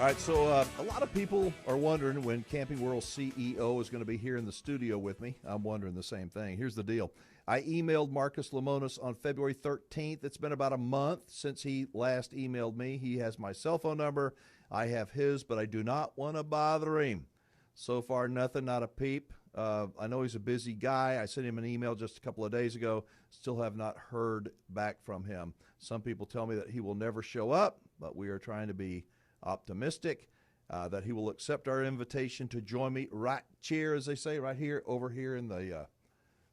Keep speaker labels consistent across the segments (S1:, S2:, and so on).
S1: All right, so a lot of people are wondering when Camping World CEO is going to be here in the studio with me. I'm wondering the same thing. Here's the deal. I emailed Marcus Lemonis on February 13th. It's been about a month since he last emailed me. He has my cell phone number. I have his, but I do not want to bother him. So far, nothing, not a peep. I know he's a busy guy. I sent him an email just a couple of days ago. Still have not heard back from him. Some people tell me that he will never show up, but we are trying to be optimistic that he will accept our invitation to join me right here, as they say, right here, over here in the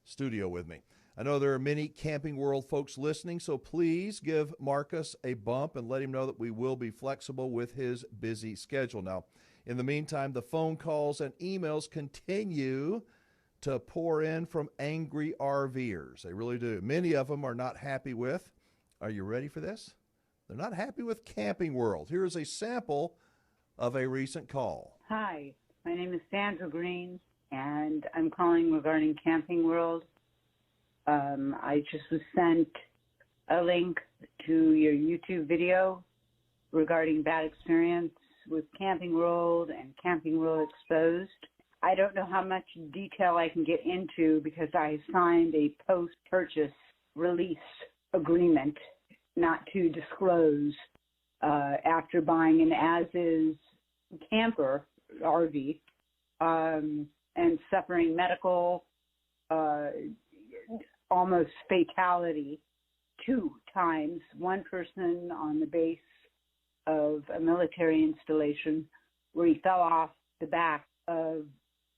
S1: studio with me. I know there are many Camping World folks listening, so please give Marcus a bump and let him know that we will be flexible with his busy schedule. Now, in the meantime, the phone calls and emails continue to pour in from angry RVers. They really do. Many of them are not happy with, are you ready for this? They're not happy with Camping World. Here is a sample of a recent call.
S2: Hi, my name is Sandra Green, and I'm calling regarding Camping World. I just was sent a link to your YouTube video regarding bad experience with Camping World and Camping World Exposed. I don't know how much detail I can get into because I signed a post-purchase release agreement not to disclose after buying an as-is camper RV and suffering medical almost fatality 2 times. One person on the base of a military installation where he fell off the back of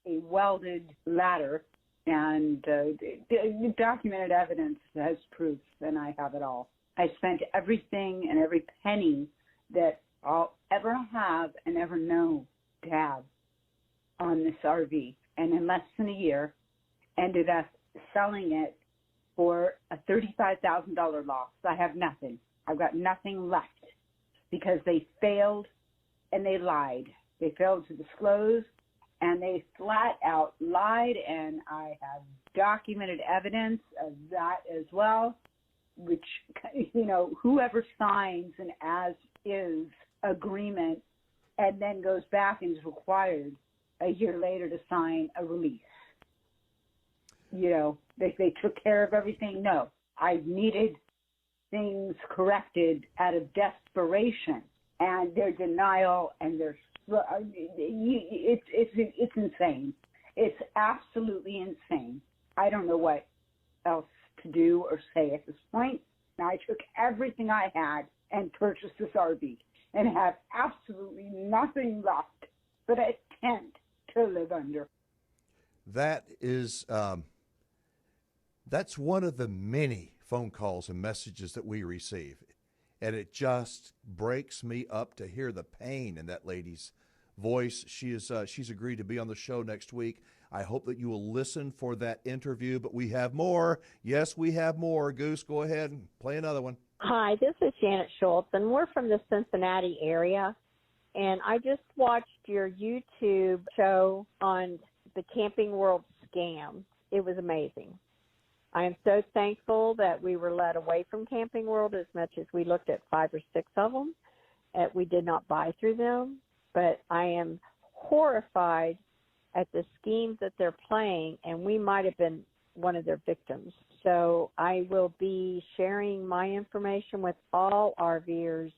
S2: a welded ladder, and documented evidence has proof, and I have it all. I spent everything and every penny that I'll ever have and ever know to have on this RV, and in less than a year ended up selling it for a $35,000 loss. I have nothing. I've got nothing left because they failed and they lied. They failed to disclose, and they flat out lied, and I have documented evidence of that as well, which, you know, whoever signs an as-is agreement and then goes back and is required a year later to sign a release. You know, they took care of everything. No, I needed things corrected out of desperation, and their denial and their it's insane. It's absolutely insane. I don't know what else to do or say at this point. Now, I took everything I had and purchased this RV and have absolutely nothing left but a tent to live under.
S1: That is, that's one of the many phone calls and messages that we receive. And it just breaks me up to hear the pain in that lady's voice. She's agreed to be on the show next week. I hope that you will listen for that interview, but we have more. Yes, we have more. Goose, go ahead and play another one.
S3: Hi, this is Janet Schultz, and we're from the Cincinnati area. And I just watched your YouTube show on the Camping World scam. It was amazing. I am so thankful that we were led away from Camping World as much as we looked at 5 or 6 of them. We did not buy through them, but I am horrified at the schemes that they're playing, and we might have been one of their victims. So I will be sharing my information with all RVers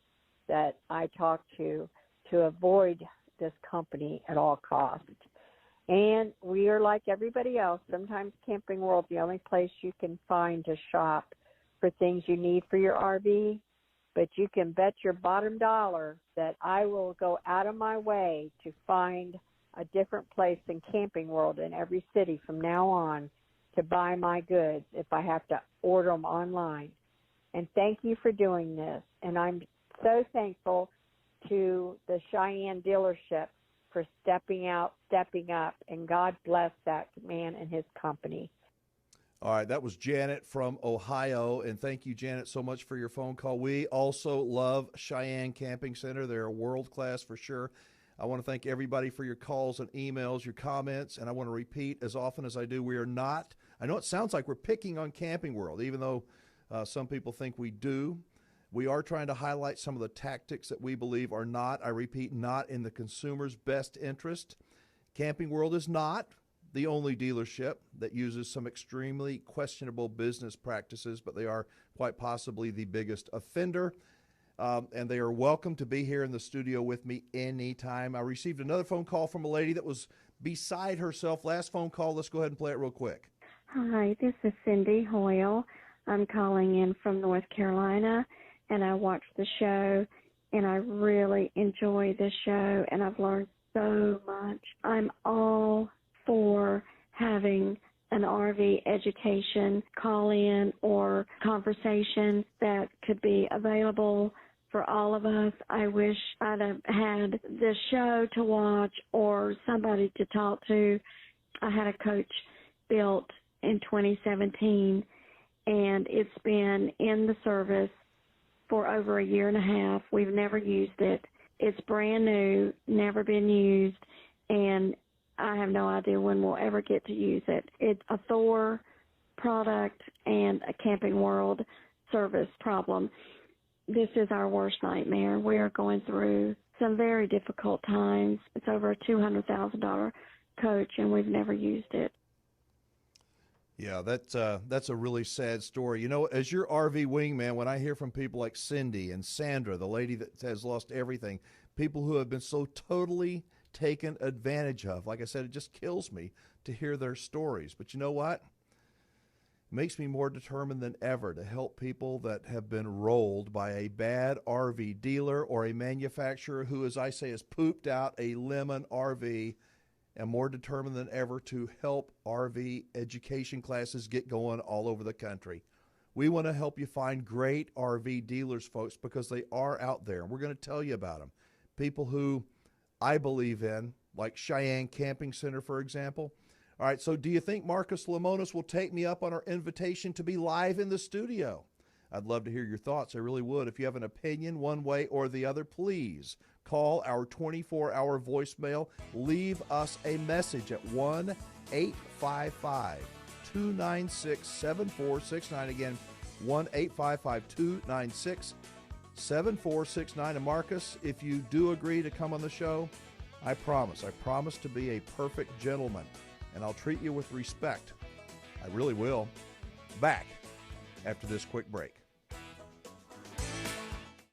S3: that I talk to avoid this company at all costs. And we are like everybody else. Sometimes Camping World's the only place you can find to shop for things you need for your RV. But you can bet your bottom dollar that I will go out of my way to find a different place than Camping World in every city from now on to buy my goods if I have to order them online. And thank you for doing this. And I'm so thankful to the Cheyenne dealership for stepping out, stepping up, and God bless that man and his company.
S1: All right, that was Janet from Ohio, and thank you, Janet, so much for your phone call. We also love Cheyenne Camping Center. They're world-class for sure. I want to thank everybody for your calls and emails, your comments, and I want to repeat as often as I do, we are not, I know it sounds like we're picking on Camping World, even though some people think we do. We are trying to highlight some of the tactics that we believe are not, I repeat, not in the consumer's best interest. Camping World is not the only dealership that uses some extremely questionable business practices, but they are quite possibly the biggest offender. And they are welcome to be here in the studio with me anytime. I received another phone call from a lady that was beside herself. Last phone call. Let's go ahead and play it real quick.
S4: Hi, this is Cindy Hoyle. I'm calling in from North Carolina, and I watch the show, and I really enjoy the show, and I've learned so much. I'm all for having an RV education call-in or conversation that could be available for all of us. I wish I'd have had the show to watch or somebody to talk to. I had a coach built in 2017, and it's been in the service for over a year and a half. We've never used it. It's brand new, never been used, and I have no idea when we'll ever get to use it. It's a Thor product and a Camping World service problem. This is our worst nightmare. We are going through some very difficult times. It's over a $200,000 coach, and we've never used it.
S1: Yeah, that's a really sad story. You know, as your RV wingman, when I hear from people like Cindy and Sandra, the lady that has lost everything, people who have been so totally taken advantage of, like I said, it just kills me to hear their stories. But you know what? It makes me more determined than ever to help people that have been rolled by a bad RV dealer or a manufacturer who, as I say, has pooped out a lemon RV, and more determined than ever to help RV education classes get going all over the country. We want to help you find great RV dealers, folks, because they are out there. We're going to tell you about them. People who I believe in, like Cheyenne Camping Center, for example. All right, so do you think Marcus Lemonis will take me up on our invitation to be live in the studio? I'd love to hear your thoughts. I really would. If you have an opinion one way or the other, please call our 24-hour voicemail. Leave us a message at 1-855-296-7469. Again, 1-855-296-7469. And Marcus, if you do agree to come on the show, I promise to be a perfect gentleman, and I'll treat you with respect. I really will. Back after this quick break.